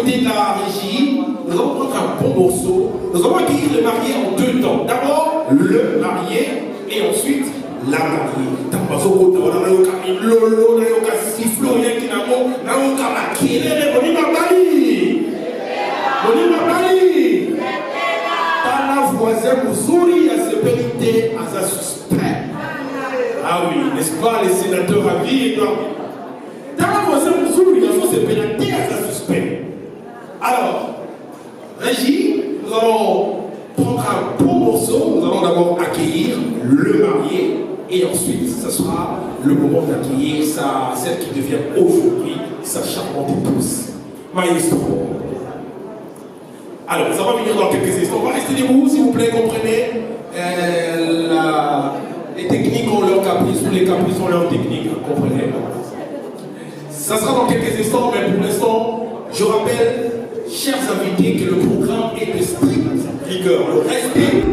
côté de la régie, nous allons prendre un bon morceau. Nous allons accueillir le marié en deux temps. D'abord, le marié et ensuite la mariée. Ah oui, n'est-ce pas, les sénateurs à vie et dans la voisin Mouzouri, il y a ce pénalité à sa suspect. Alors, Régie, nous allons prendre un bon morceau. Nous allons d'abord accueillir le marié et ensuite, ce sera le moment d'accueillir celle qui devient aujourd'hui sa charmante épouse. Maestro. Alors, ça va venir dans quelques instants. On va rester debout, s'il vous plaît, comprenez. Les techniques ont leur caprice, ou les caprices ont leur technique, comprenez. Ça sera dans quelques instants, mais pour l'instant, je rappelle, chers invités, que le programme est de strict rigueur. Le respect.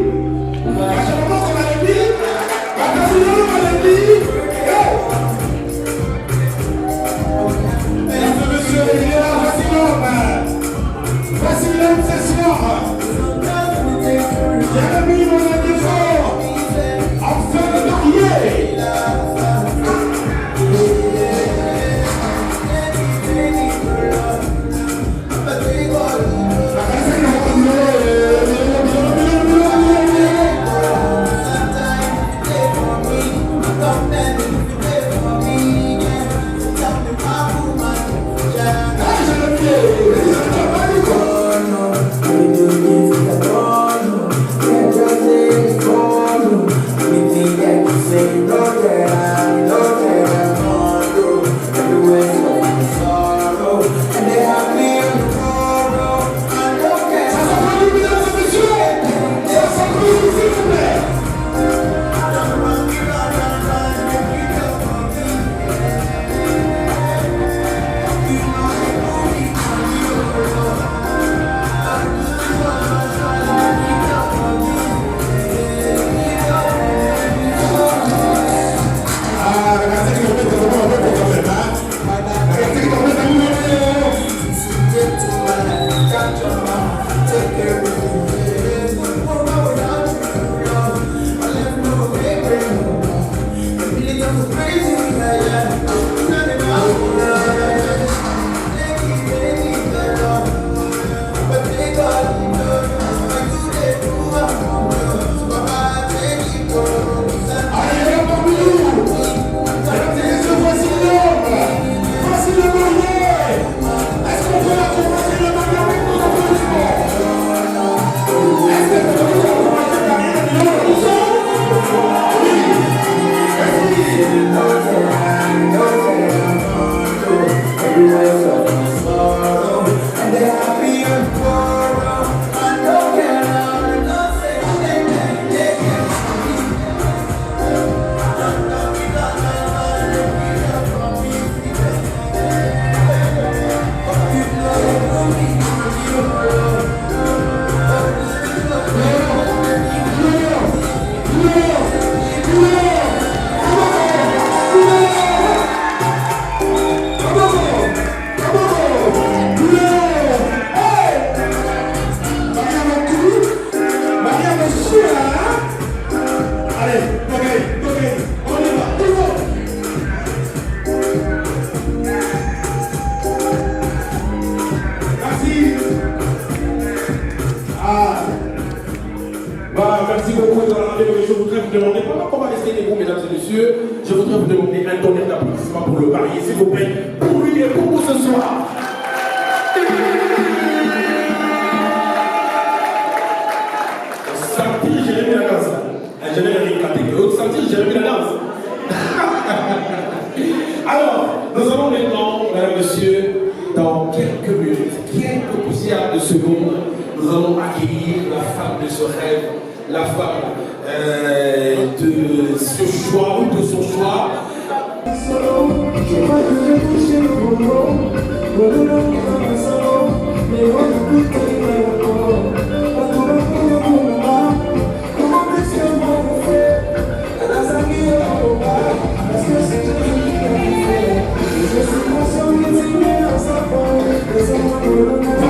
Mesdames et messieurs, voici l'homme s'asseoir. Bienvenue mon ami fort, enfin le marié. Merci beaucoup de la je voudrais vous demander, pendant qu'on va rester debout, mesdames et messieurs, je voudrais vous demander un tonnerre d'applaudissements pour le marié, s'il vous plaît, pour lui et pour vous ce soir. Sentir Jérémy la danse. Je vais rien canter que l'autre. Sentir Jérémy la danse. Alors, nous allons maintenant, mesdames et messieurs, dans quelques minutes, quelques poussières de secondes, nous allons accueillir la femme de ce rêve, la femme de ce choix ou de son choix. Thank you.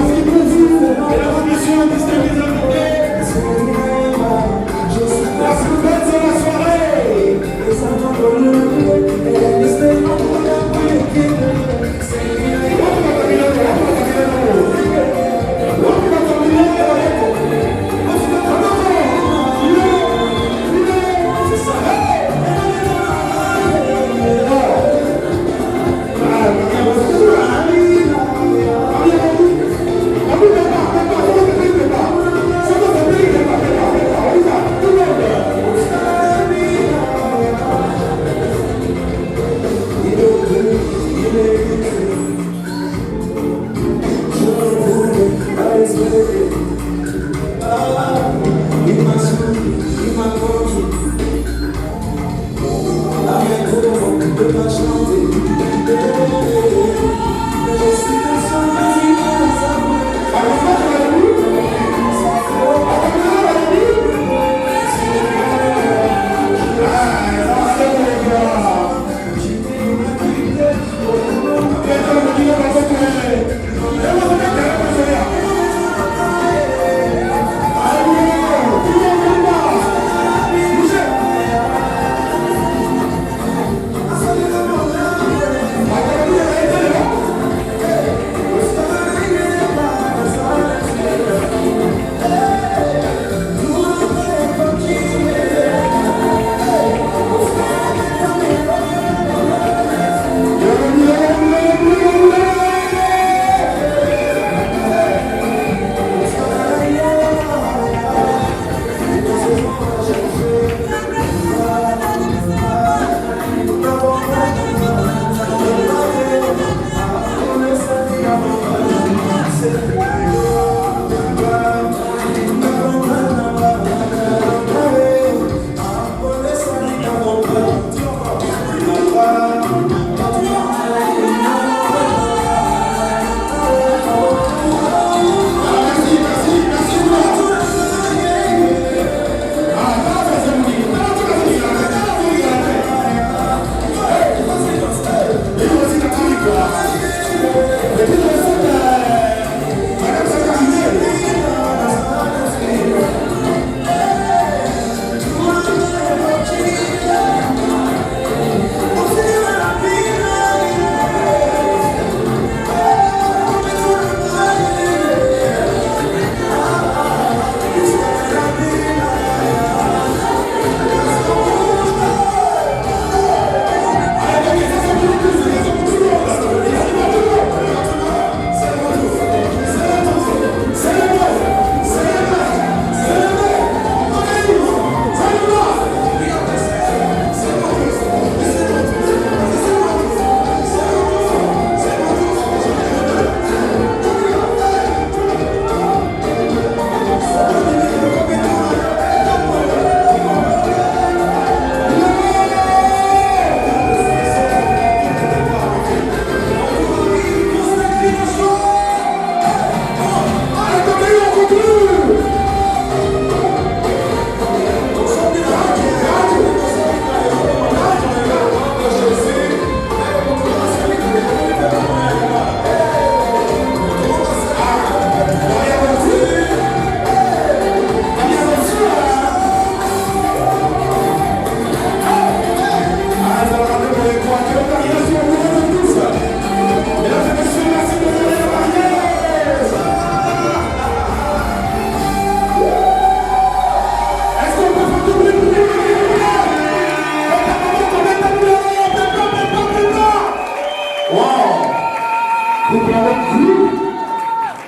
Coupe avec vous.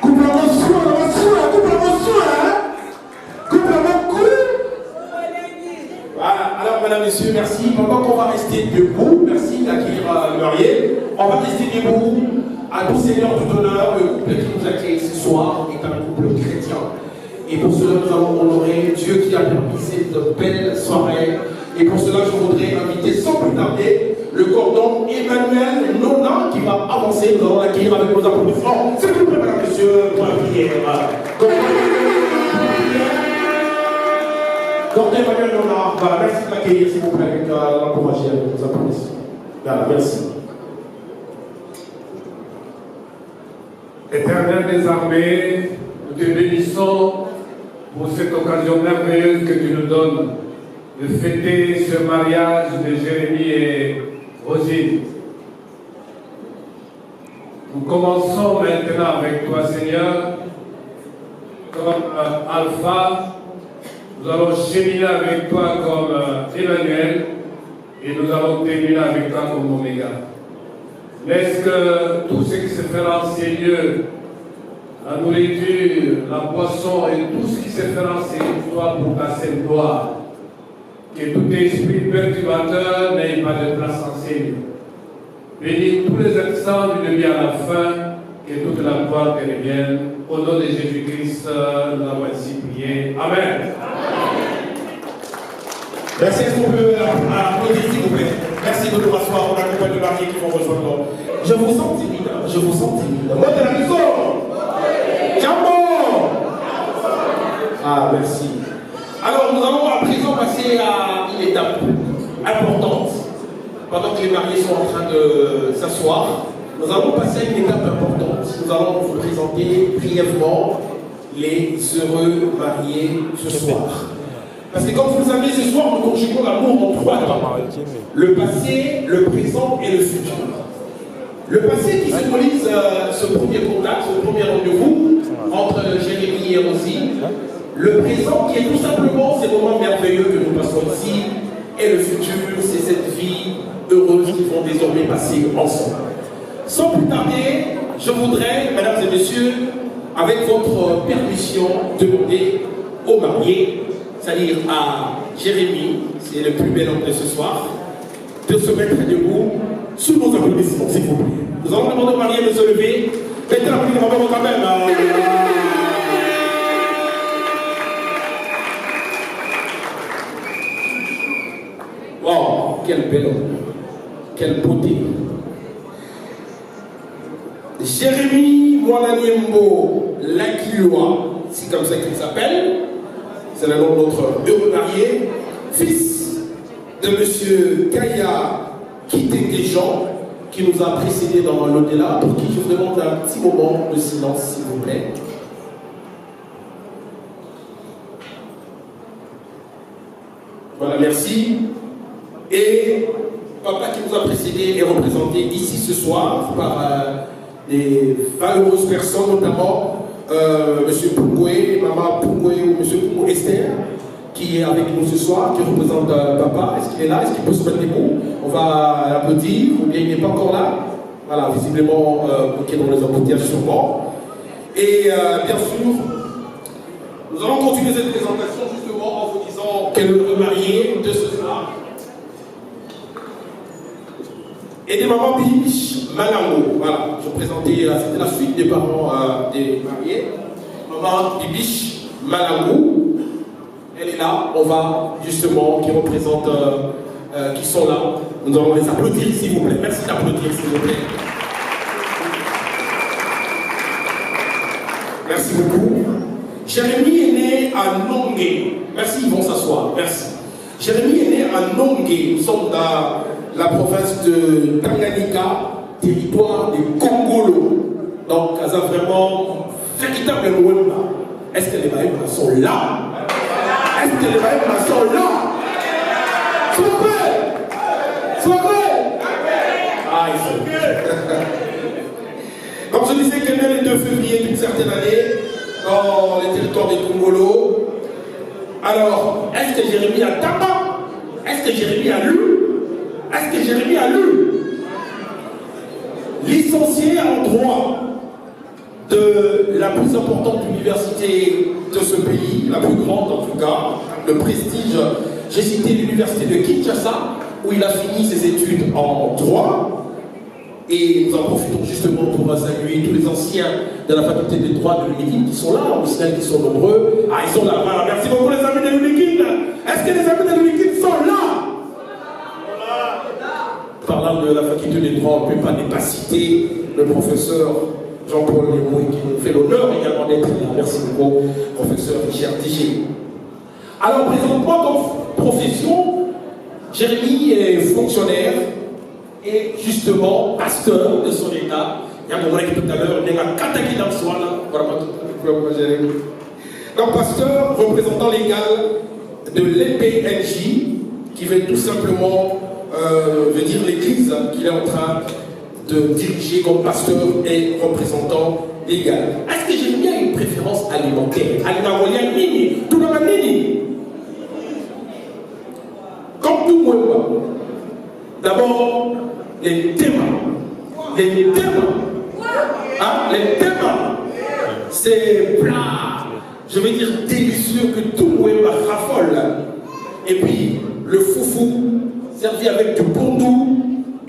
Coupe la motion, hein. Coupe avec vous. Voilà, alors madame, messieurs, merci. Pendant qu'on va rester debout, merci d'accueillir le marié. On va rester debout à tout seigneur tout honneur. Le couple qui nous accueille ce soir est un couple chrétien. Et pour cela, nous allons honorer Dieu qui a permis cette belle soirée. Et pour cela, je voudrais inviter sans plus tarder le cordon Emmanuel Nona qui va avancer. Nous allons l'accueillir avec nos applaudissements. S'il vous plaît, mesdames, messieurs, pour la prière. Cordon Emmanuel Nona, voilà, merci de l'accueillir, s'il vous plaît, avec l'encourager avec nos applaudissements. Voilà, merci. Éternel des armées, nous te bénissons pour cette occasion merveilleuse que tu nous donnes de fêter ce mariage de Jérémie et Rosine. Nous commençons maintenant avec toi, Seigneur, comme Alpha. Nous allons cheminer avec toi comme Emmanuel et nous allons terminer avec toi comme Oméga. Laisse que tout ce qui se fera en ces lieux, la nourriture, la boisson et tout ce qui se fera en ces lieux soit pour ta sainte gloire. Que tout esprit perturbateur n'ait pas de place en ces lieux. Bénis tous les instants du début à la fin, que toute la gloire te revienne. Au nom de Jésus-Christ, nous avons ainsi prié. Amen. Merci, est-ce qu'on peut applaudir, s'il vous plaît. Merci de nous rasseoir. On accompagne le marié qui vont rejoindre. Je vous sens timide, je vous sens timide. Moi, de la maison. Jambo. Ah, merci. Alors, nous allons à présent passer à une étape importante. Pendant que les mariés sont en train de s'asseoir, nous allons passer à une étape importante. Nous allons vous présenter brièvement les heureux mariés ce soir. Parce que comme vous le savez, ce soir, nous conjuguons l'amour en trois temps. Le passé, le présent et le futur. Le passé qui symbolise ce premier contact, ce premier rendez-vous entre Jérémie et Rosine. Le présent qui est tout simplement ces moments merveilleux que nous passons ici. Et le futur, c'est cette vie heureuse qu'ils vont désormais passer ensemble. Sans plus tarder, je voudrais, mesdames et messieurs, avec votre permission, demander aux mariés, c'est-à-dire à Jérémie, c'est le plus bel homme de ce soir, de se mettre debout sous nos applaudissements, s'il vous plaît. Nous allons demander aux mariés de se lever. Mettez l'applaudissement quand même. Wow, quel bel homme, quelle beauté. Jérémie Mwananiembo Lakiloa, c'est comme ça qu'il s'appelle. C'est le nom de notre heureux marié, fils de M. Kaya Kitekejan, qui nous a précédés dans l'au-delà, pour qui je vous demande un petit moment de silence, s'il vous plaît. Voilà, merci. Et papa qui nous a précédés est représenté ici ce soir par des valeureuses personnes, notamment M. Pungwe, Maman Pungwe ou M. Pungwe Esther, qui est avec nous ce soir, qui représente papa. Est-ce qu'il est là? Est-ce qu'il peut se mettre debout? On va l'applaudir, ou bien il n'est pas encore là? Voilà, visiblement, qui est dans les embouteillages sûrement. Et bien sûr, nous allons continuer cette présentation justement en vous disant quel est le marié de ce soir. Et des mamans Bibiche Malango. Voilà, je présentais, c'était la suite des parents des mariés. Maman Bibiche Malango. Elle est là, on va justement, qui représente, qui sont là. Nous allons les applaudir, s'il vous plaît. Merci d'applaudir, s'il vous plaît. Merci beaucoup. Jérémie est né à Nongé. Merci, ils vont s'asseoir. Merci. Jérémie est né à Nongé. Nous sommes dans la province de Tanganyika, territoire des Congolo. Donc, ça a vraiment véritable Rwanda. Est-ce que les Maïmas sont là? Est-ce que les Maïmas sont là? Sois prêts! Sois prêts! Ah, ils sont prêts. Comme je disais, qu'elle est le 2 février d'une certaine année, dans les territoires des Congolo. Alors, est-ce que Jérémie a tabac? Est-ce que Jérémie a lu? Est-ce que Jérémie a lu? licencié en droit de la plus importante université de ce pays, la plus grande en tout cas, le prestige. J'ai cité l'université de Kinshasa, où il a fini ses études en droit. Et nous en profitons justement pour saluer tous les anciens de la faculté de droit de l'UNIKID qui sont là, au Sénégal, qui sont nombreux. Ah, ils sont là, voilà. Merci beaucoup les amis de l'UNIKID. Est-ce que les amis de l'UNIKID sont là? Parlant de la faculté de droit, on ne peut pas ne pas citer le professeur Jean-Paul Lémoué qui nous fait l'honneur également d'être là. Merci beaucoup, professeur Richard Digier. Alors, présentement, comme profession, Jérémy est fonctionnaire et justement pasteur de son état. Il y a un moment qui tout à l'heure, il y a un kataki dans le soir là. Voilà, Jérémy. Donc, pasteur, représentant légal de l'EPNJ, qui veut tout simplement veut dire l'église qu'il est en train de diriger comme pasteur et représentant légal. Est-ce que Jérémy a une préférence alimentaire? Alimentaire nini, tout le monde nini. Comme tout le monde. D'abord, les thèmes. Hein? Les thèmes, c'est plat, je vais dire délicieux que tout le monde raffole. Et puis, le foufou, servi avec du bondou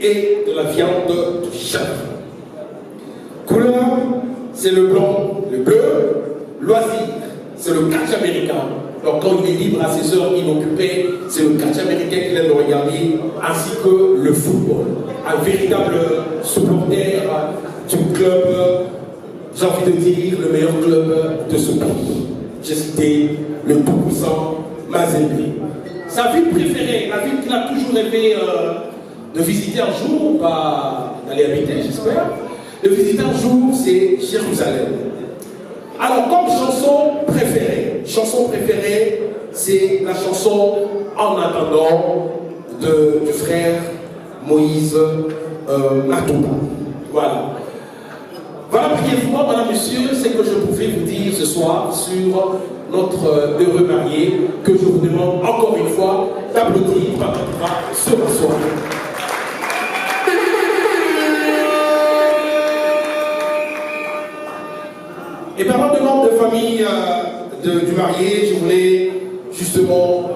et de la viande de chèvre. Couleur, c'est le blanc, le bleu. Loisir, c'est le catch américain. Donc quand il est libre à ses heures inoccupées, c'est le catch américain qu'il aime regarder, ainsi que le football. Un véritable supporter du club, j'ai envie de dire, le meilleur club de ce pays. J'ai cité le tout-puissant Mazembe. Sa ville préférée, la ville qu'il a toujours rêvé de visiter un jour, pas d'aller habiter, j'espère, de visiter un jour, c'est Jérusalem. Alors, comme chanson préférée, c'est la chanson En attendant du frère Moïse Matouba. Voilà. Voilà brièvement, madame, monsieur, ce que je pouvais vous dire ce soir sur notre heureux marié, que je vous demande encore une fois d'applaudir ce soir. Et parlant de membres de famille du marié, je voulais justement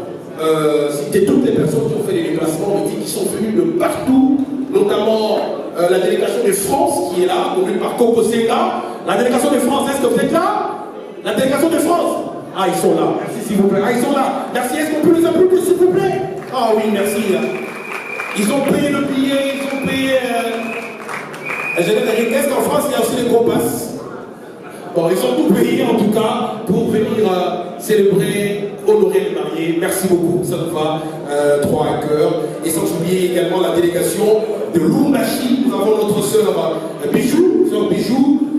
citer toutes les personnes qui ont fait des déplacements, qui sont venues de partout, notamment la délégation de France qui est là, conduite par Coco Senga. La délégation de France, est-ce que vous êtes là? La délégation de France. Ah, ils sont là, merci s'il vous plaît. Ah, ils sont là, merci, est-ce qu'on peut les applaudir s'il vous plaît? Ah oui, merci. Ils ont payé le billet, ils ont payé... Est-ce qu'en France, il y a aussi les gros passes? Bon, ils ont tout payé en tout cas pour venir célébrer, honorer les mariés. Merci beaucoup, ça nous va droit à cœur. Et sans oublier également la délégation de Lumbashi. Nous avons notre sœur Bijou,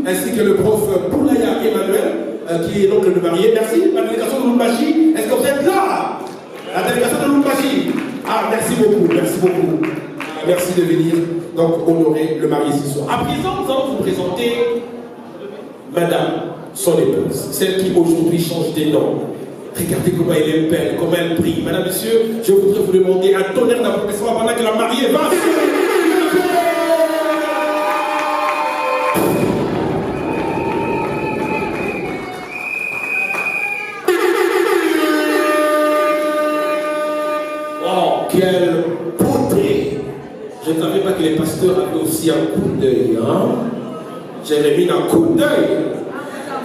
ainsi que le prof Poulaya Emmanuel, qui est donc le marié. Merci, la délégation de Lumbashi. Est-ce que vous êtes là? La délégation de Lumbashi. Ah, merci beaucoup, merci beaucoup. Merci de venir donc honorer le marié ce soir. À présent, nous allons vous présenter Madame, son épouse, celle qui aujourd'hui change des noms. Regardez comment elle est belle, comment elle brille. Madame, Monsieur, je voudrais vous demander un tonnerre d'applaudissements pendant que la mariée va sur oh, quelle beauté! Je ne savais pas que les pasteurs avaient aussi un coup d'œil, hein? Jérémy un coup d'œil.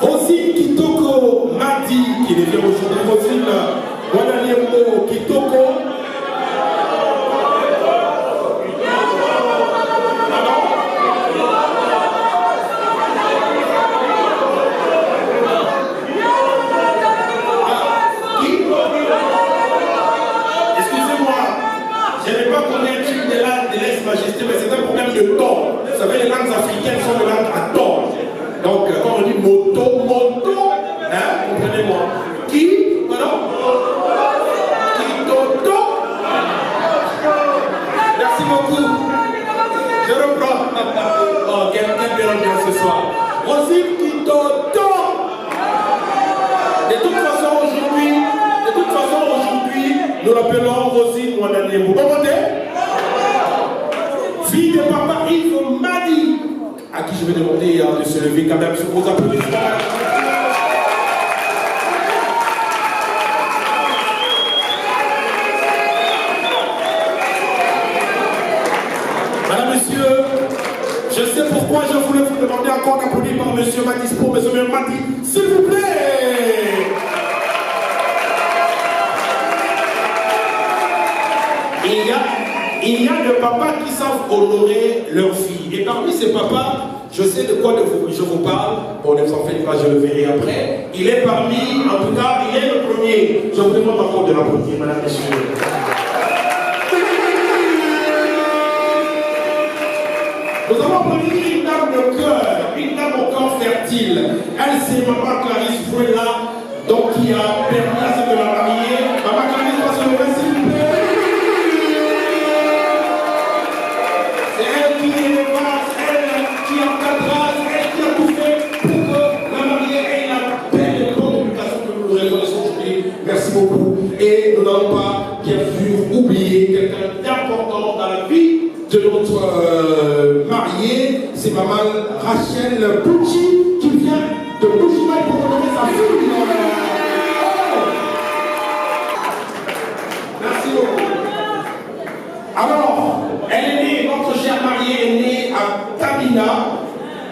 Rosine Kitoko Madi, qui devient aujourd'hui Rosine Wananiembo Kitoko. Excusez-moi, je n'ai pas connu un truc de lèse-majesté, mais c'est un problème de temps. Vous savez, les langues africaines sont des langues à temps. Donc, quand on dit moto, hein, comprenez-moi. Qui? Pardon? Kitoto? Merci beaucoup. Je reprends. Oh, quelle belle ambiance ce soir. Rosine Kitoto. De toute façon, aujourd'hui, nous l'appelons Rosine Wananiembo. Vous comprenez? Fille de papa Yves Madi. je vais demander de se lever quand même sur vos applaudissements. Madame, monsieur, je sais pourquoi je voulais vous demander encore d'applaudir par monsieur Matispo, monsieur Mati, s'il vous plaît. Il y a des papas qui savent honorer leur fille. Et parmi ces papas, je sais de quoi je vous parle. Bon, ne vous en faites pas, je le verrai après. Il est parmi, en tout cas, il est le premier. Je vous demande encore de l'applaudir, madame, monsieur. Nous avons applaudi une dame de cœur, une dame au corps fertile. Elle, c'est maman Clarisse Fouella, donc qui a permis à ce de la marier. Maman Clarisse, passe le vin, s'il vous plaît. Elle qui élevage, elle qui encadra, elle qui a tout fait pour que la mariée ait la belle et bonne éducation que nous reconnaissons aujourd'hui. Merci beaucoup. Et nous n'allons pas, bien sûr, oublier quelqu'un d'important dans la vie de notre mariée. C'est maman Rachel Pucci qui vient de Bougimaï pour honorer sa fille. Merci beaucoup. Alors, elle est née, notre chère mariée est née à Tamina,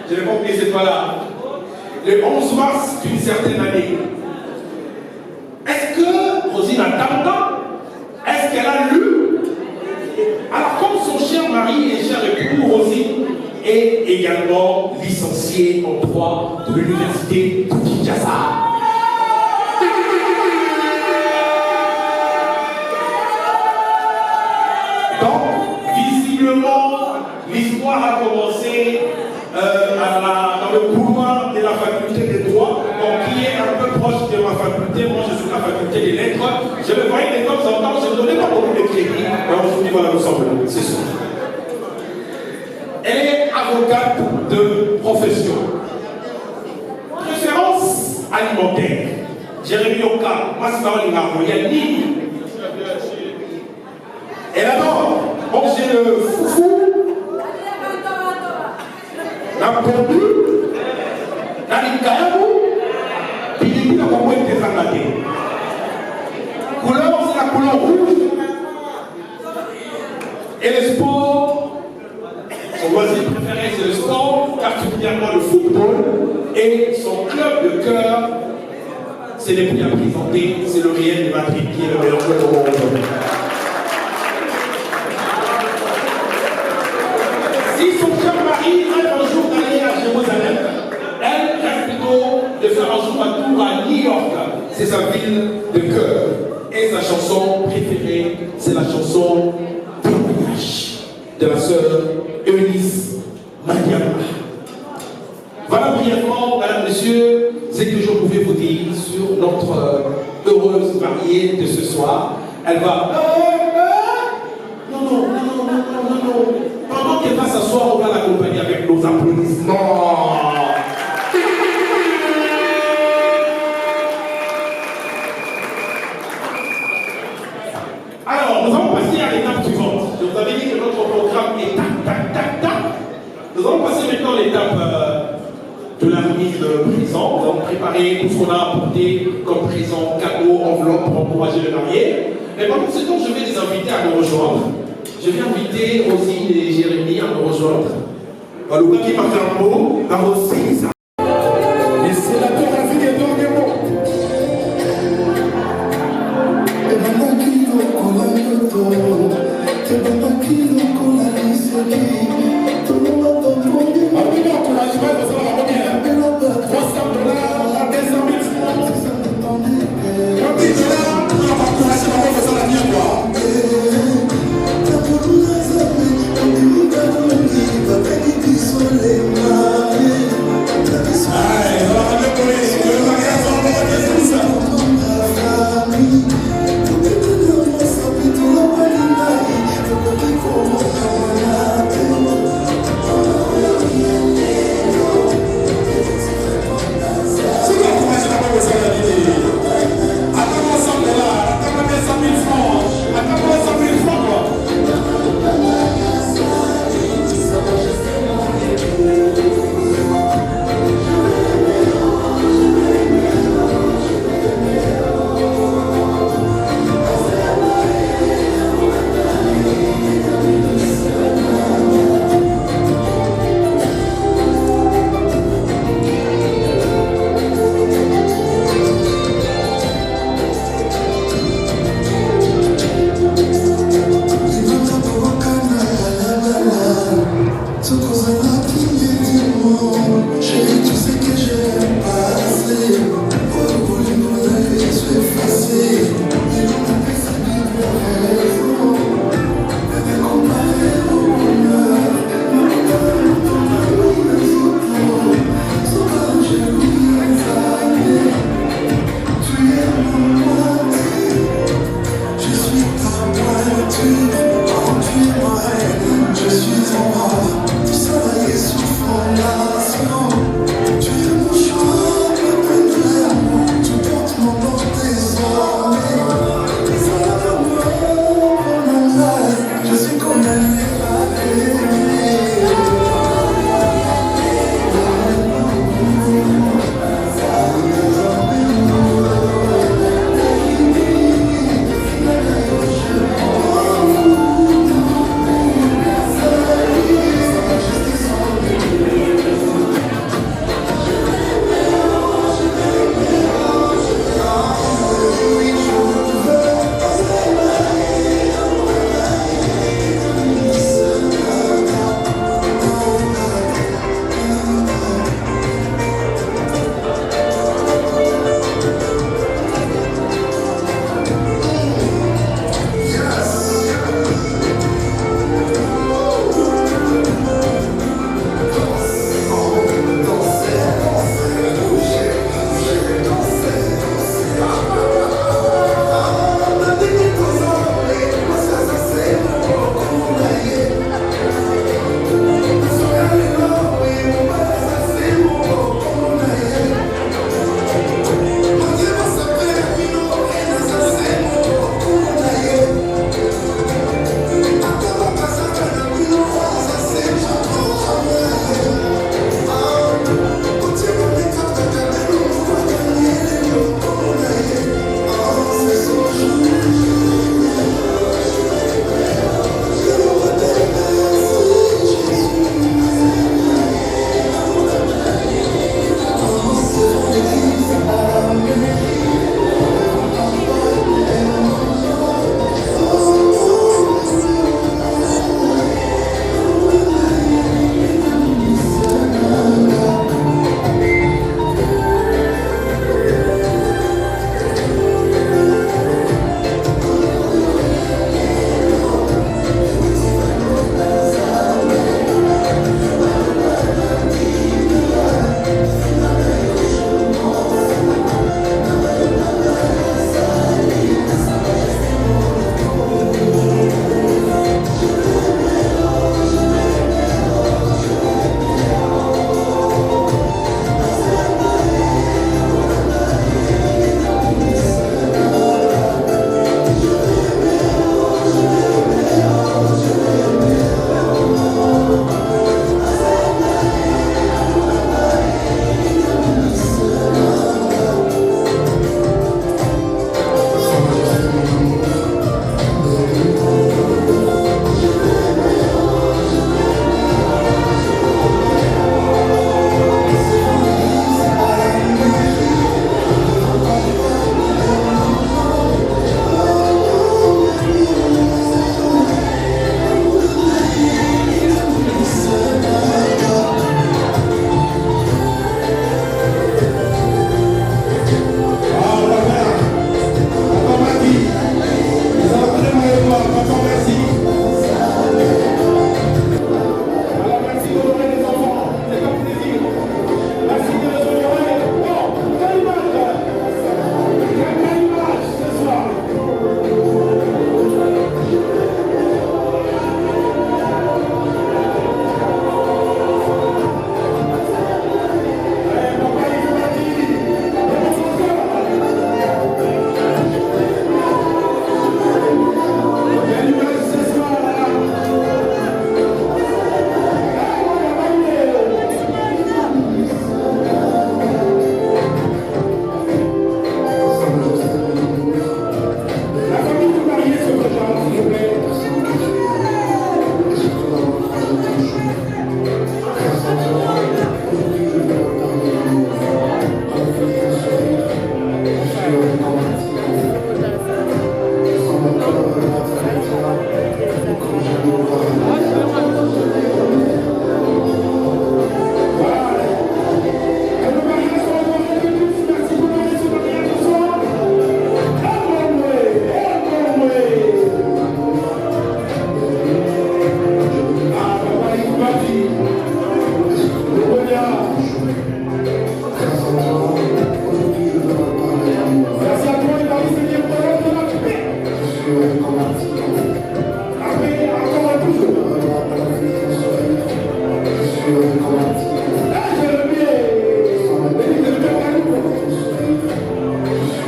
je n'ai pas oublié cette fois-là, le 11 mars d'une certaine année. Est-ce que Rosine a 40 ans? Est-ce qu'elle a lu? Alors, comme son cher mari et cher époux, Rosine est également licenciée en droit de l'université de Kinshasa. L'histoire a commencé dans le couloir de la faculté des droits, donc qui est un peu proche de ma faculté. Moi, je suis de la faculté des lettres. Je me voyais des temps en temps, je ne donnais pas beaucoup de crédit. Alors, je vous dis, voilà, nous sommes là, c'est sûr. Elle est avocate de profession. Préférence alimentaire. Jérémy Oka, moi, c'est pas un Royal. Elle adore manger le foufou, la pondu, la likayabu, puis il y a beaucoup de désengagés. Couleur, c'est la couleur rouge. Et le sport, son loisir préféré, c'est le sport, particulièrement le football. Et son club de cœur, c'est les prix à présenter, c'est le Real de Madrid qui est le meilleur club au monde. Si son cher mari rêve un jour d'aller à Jérusalem, elle rêve plutôt de faire un jour un tour à New York. C'est sa ville de cœur. Et sa chanson préférée, c'est la chanson Témoignage de la sœur Eunice Maniama. Voilà brièvement, madame, monsieur, ce que je pouvais vous dire sur notre heureuse mariée de ce soir. Elle va... Non. Pendant qu'elle va s'asseoir, on va l'accompagner avec nos applaudissements. Alors, nous allons passer à l'étape suivante. Je vous avais dit que notre programme est tac. Nous allons passer maintenant à l'étape de la remise de présent. Nous allons préparer tout ce qu'on a apporté comme présent, cadeau, enveloppe pour encourager le marié. Mais pendant ce temps, je vais les inviter à nous rejoindre. Je vais inviter Rosine et Jérémy à nous rejoindre. Voilà, qui marque un mot, la Rosine. Et c'est la biographie des derniers mots. Soleil, monde. Chérie, tu sais que j'aime pas assez. Oh, les mauvais se effacer. Et l'on appelle ça une raison. Bébé, comparé au bonheur. Ma bonheur, ton amour, les autres. Sans pas j'ai oublié les années. Tu es mon moitié. Je suis ta pointure. Quand tu es ma haine, je suis en bas. Tout ça va y est, souffrant là.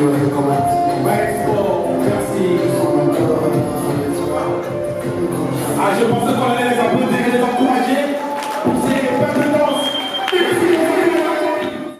you have come